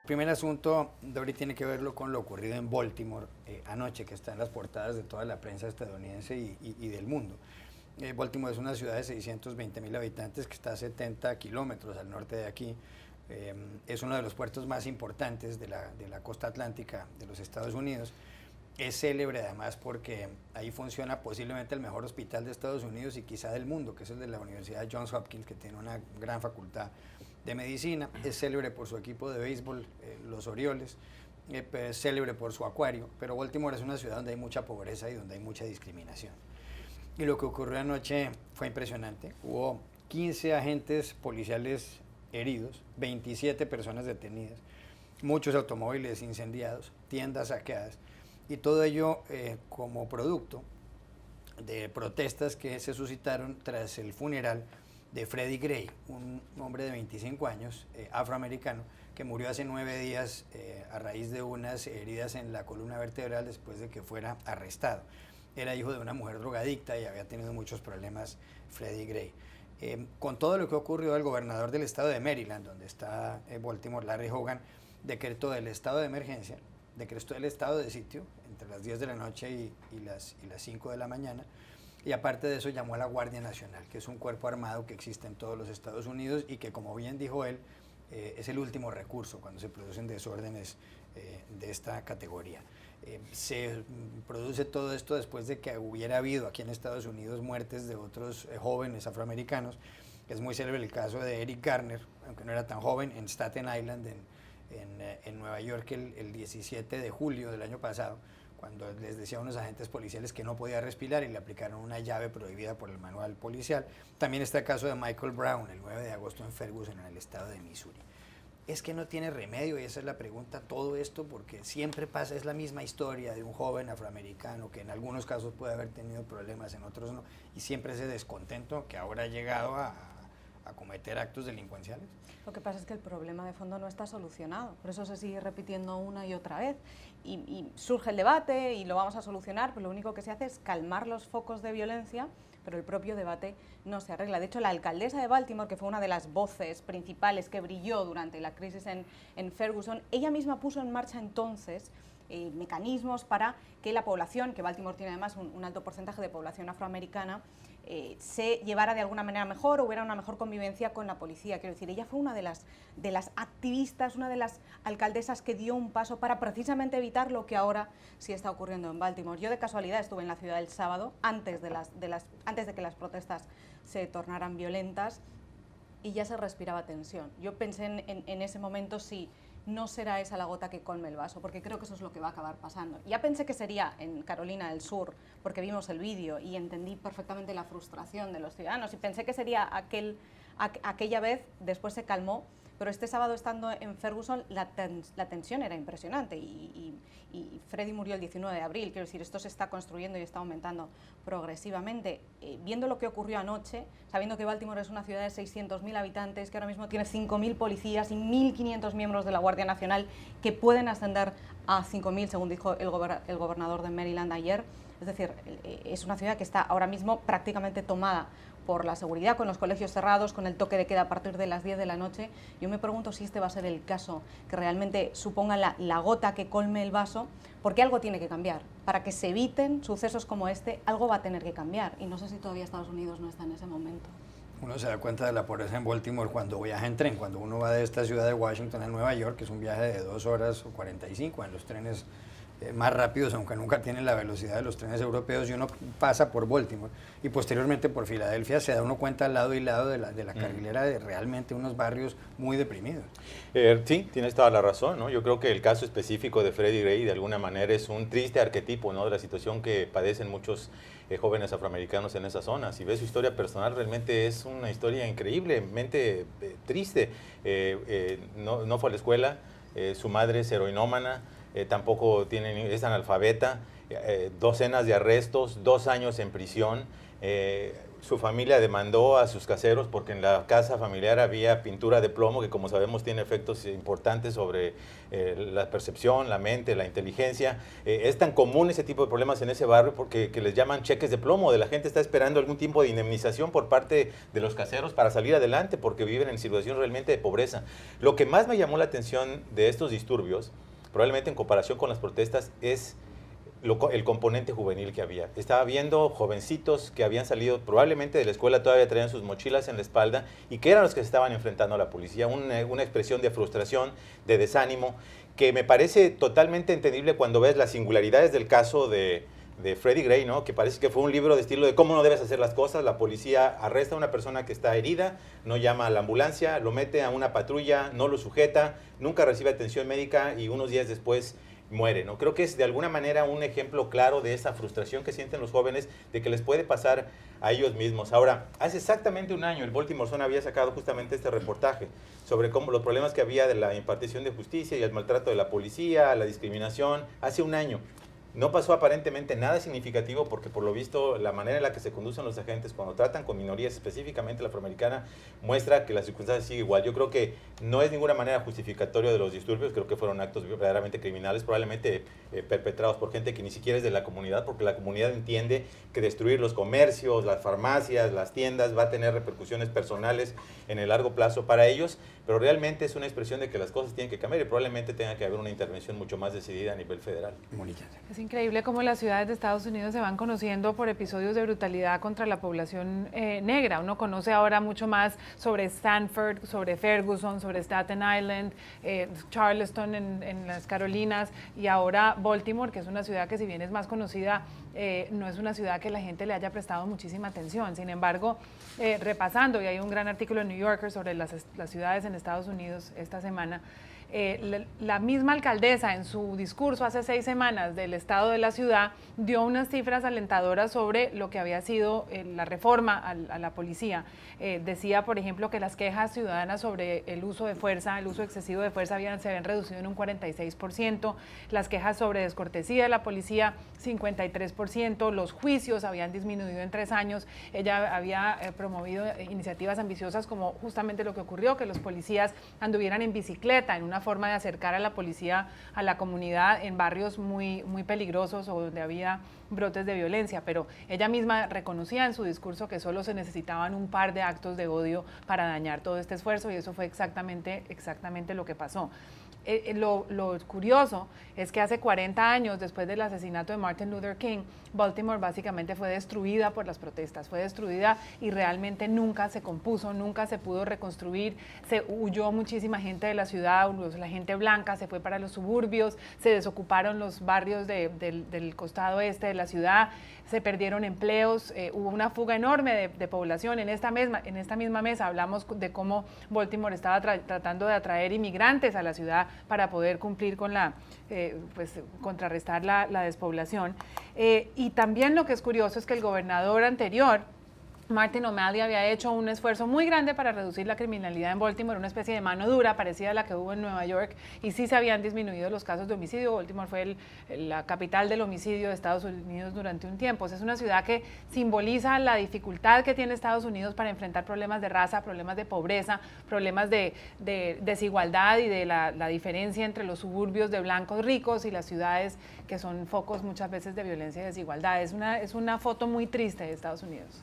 primer asunto, Dori, tiene que verlo con lo ocurrido en Baltimore anoche, que está en las portadas de toda la prensa estadounidense y del mundo. Baltimore es una ciudad de 620.000 habitantes que está a 70 kilómetros al norte de aquí. Es uno de los puertos más importantes de la costa atlántica de los Estados Unidos. Es célebre además porque ahí funciona posiblemente el mejor hospital de Estados Unidos y quizá del mundo, que es el de la Universidad Johns Hopkins, que tiene una gran facultad de medicina. Es célebre por su equipo de béisbol, los Orioles. Es célebre por su acuario, pero Baltimore es una ciudad donde hay mucha pobreza y donde hay mucha discriminación. Y lo que ocurrió anoche fue impresionante. Hubo 15 agentes policiales heridos, 27 personas detenidas, muchos automóviles incendiados, tiendas saqueadas, y todo ello como producto de protestas que se suscitaron tras el funeral de Freddie Gray, un hombre de 25 años, afroamericano, que murió hace 9 días a raíz de unas heridas en la columna vertebral después de que fuera arrestado. Era hijo de una mujer drogadicta y había tenido muchos problemas Freddie Gray. Con todo lo que ocurrió, el gobernador del estado de Maryland, donde está Baltimore, Larry Hogan, decretó el estado de emergencia, decretó el estado de sitio entre las 10 de la noche y las 5 de la mañana, y aparte de eso llamó a la Guardia Nacional, que es un cuerpo armado que existe en todos los Estados Unidos y que, como bien dijo él, es el último recurso cuando se producen desórdenes de esta categoría. Se produce todo esto después de que hubiera habido aquí en Estados Unidos muertes de otros jóvenes afroamericanos. Es muy célebre el caso de Eric Garner, aunque no era tan joven, en Staten Island, en Nueva York, el 17 de julio del año pasado, cuando les decía a unos agentes policiales que no podía respirar y le aplicaron una llave prohibida por el manual policial. También está el caso de Michael Brown, el 9 de agosto en Ferguson, en el estado de Missouri. Es que no tiene remedio, y esa es la pregunta, todo esto, porque siempre pasa, es la misma historia de un joven afroamericano que en algunos casos puede haber tenido problemas, en otros no, y siempre ese descontento que ahora ha llegado a cometer actos delincuenciales. Lo que pasa es que el problema de fondo no está solucionado, por eso se sigue repitiendo una y otra vez, y surge el debate y lo vamos a solucionar, pero lo único que se hace es calmar los focos de violencia, pero el propio debate no se arregla. De hecho, la alcaldesa de Baltimore, que fue una de las voces principales que brilló durante la crisis en Ferguson, ella misma puso en marcha entonces mecanismos para que la población, que Baltimore tiene además un alto porcentaje de población afroamericana, se llevara de alguna manera mejor, hubiera una mejor convivencia con la policía. Quiero decir, ella fue una de las activistas, una de las alcaldesas que dio un paso para precisamente evitar lo que ahora sí está ocurriendo en Baltimore. Yo de casualidad estuve en la ciudad el sábado, antes de que las protestas se tornaran violentas, y ya se respiraba tensión. Yo pensé en ese momento si no será esa la gota que colme el vaso, porque creo que eso es lo que va a acabar pasando. Ya pensé que sería en Carolina del Sur, porque vimos el vídeo y entendí perfectamente la frustración de los ciudadanos, y pensé que sería aquella vez, después se calmó, pero este sábado estando en Ferguson la tensión era impresionante y Freddie murió el 19 de abril, quiero decir, esto se está construyendo y está aumentando progresivamente. Viendo lo que ocurrió anoche, sabiendo que Baltimore es una ciudad de 600.000 habitantes, que ahora mismo tiene 5.000 policías y 1.500 miembros de la Guardia Nacional que pueden ascender a 5.000, según dijo el gobernador de Maryland ayer. Es decir, es una ciudad que está ahora mismo prácticamente tomada por la seguridad, con los colegios cerrados, con el toque de queda a partir de las 10 de la noche. Yo me pregunto si este va a ser el caso que realmente suponga la gota que colme el vaso, porque algo tiene que cambiar. Para que se eviten sucesos como este, algo va a tener que cambiar, y no sé si todavía Estados Unidos no está en ese momento. Uno se da cuenta de la pobreza en Baltimore cuando viaja en tren, cuando uno va de esta ciudad de Washington a Nueva York, que es un viaje de 2 horas o 45 en los trenes más rápidos, aunque nunca tienen la velocidad de los trenes europeos, y uno pasa por Baltimore y posteriormente por Filadelfia, se da uno cuenta al lado y lado de la carrilera de realmente unos barrios muy deprimidos. Sí, tienes toda la razón, ¿no? Yo creo que el caso específico de Freddie Gray de alguna manera es un triste arquetipo, ¿no?, de la situación que padecen muchos jóvenes afroamericanos en esa zona. Si ves su historia personal, realmente es una historia increíblemente triste. No fue a la escuela, su madre es heroinómana, tampoco es analfabeta, docenas de arrestos, 2 años en prisión. su familia demandó a sus caseros porque en la casa familiar había pintura de plomo que, como sabemos, tiene efectos importantes sobre la percepción, la mente, la inteligencia. Es tan común ese tipo de problemas en ese barrio porque que les llaman cheques de plomo, de la gente está esperando algún tipo de indemnización por parte de los caseros para salir adelante porque viven en situación realmente de pobreza. Lo que más me llamó la atención de estos disturbios, probablemente en comparación con las protestas, es el componente juvenil que había. Estaba viendo jovencitos que habían salido probablemente de la escuela, todavía traían sus mochilas en la espalda y que eran los que se estaban enfrentando a la policía. Una expresión de frustración, de desánimo, que me parece totalmente entendible cuando ves las singularidades del caso de Freddie Gray, ¿no? Que parece que fue un libro de estilo de cómo no debes hacer las cosas. La policía arresta a una persona que está herida, no llama a la ambulancia, lo mete a una patrulla, no lo sujeta, nunca recibe atención médica y unos días después muere, ¿no? Creo que es de alguna manera un ejemplo claro de esa frustración que sienten los jóvenes de que les puede pasar a ellos mismos. Ahora, hace exactamente un año el Baltimore Sun había sacado justamente este reportaje sobre cómo los problemas que había de la impartición de justicia y el maltrato de la policía, la discriminación, hace un año. No pasó aparentemente nada significativo porque por lo visto la manera en la que se conducen los agentes cuando tratan con minorías, específicamente la afroamericana, muestra que las circunstancias siguen igual. Yo creo que no es de ninguna manera justificatorio de los disturbios, creo que fueron actos verdaderamente criminales, probablemente perpetrados por gente que ni siquiera es de la comunidad, porque la comunidad entiende que destruir los comercios, las farmacias, las tiendas va a tener repercusiones personales en el largo plazo para ellos, pero realmente es una expresión de que las cosas tienen que cambiar y probablemente tenga que haber una intervención mucho más decidida a nivel federal. Es increíble cómo las ciudades de Estados Unidos se van conociendo por episodios de brutalidad contra la población negra. Uno conoce ahora mucho más sobre Stanford, sobre Ferguson, sobre Staten Island, Charleston en las Carolinas y ahora Baltimore, que es una ciudad que si bien es más conocida, no es una ciudad que la gente le haya prestado muchísima atención. Sin embargo, repasando, y hay un gran artículo en New Yorker sobre las ciudades en Estados Unidos esta semana, la misma alcaldesa en su discurso hace 6 semanas del estado de la ciudad dio unas cifras alentadoras sobre lo que había sido la reforma a la policía. Decía, por ejemplo, que las quejas ciudadanas sobre el uso de fuerza, el uso excesivo de fuerza se habían reducido en un 46%, las quejas sobre descortesía de la policía 53%, los juicios habían disminuido en 3 años. Ella había promovido iniciativas ambiciosas como justamente lo que ocurrió, que los policías anduvieran en bicicleta, en una forma de acercar a la policía a la comunidad en barrios muy, muy peligrosos o donde había brotes de violencia, pero ella misma reconocía en su discurso que solo se necesitaban un par de actos de odio para dañar todo este esfuerzo y eso fue exactamente lo que pasó. Lo curioso es que hace 40 años, después del asesinato de Martin Luther King, Baltimore básicamente fue destruida por las protestas, fue destruida y realmente nunca se compuso, nunca se pudo reconstruir, se huyó muchísima gente de la ciudad, la gente blanca se fue para los suburbios, se desocuparon los barrios del costado este de la ciudad, se perdieron empleos, hubo una fuga enorme de población. En esta misma mesa hablamos de cómo Baltimore estaba tratando de atraer inmigrantes a la ciudad para poder cumplir con contrarrestar la despoblación. Y también lo que es curioso es que el gobernador anterior, Martin O'Malley, había hecho un esfuerzo muy grande para reducir la criminalidad en Baltimore, una especie de mano dura parecida a la que hubo en Nueva York, y sí se habían disminuido los casos de homicidio. Baltimore fue la capital del homicidio de Estados Unidos durante un tiempo. O sea, es una ciudad que simboliza la dificultad que tiene Estados Unidos para enfrentar problemas de raza, problemas de pobreza, problemas de desigualdad y de la diferencia entre los suburbios de blancos ricos y las ciudades que son focos muchas veces de violencia y desigualdad. Es una foto muy triste de Estados Unidos.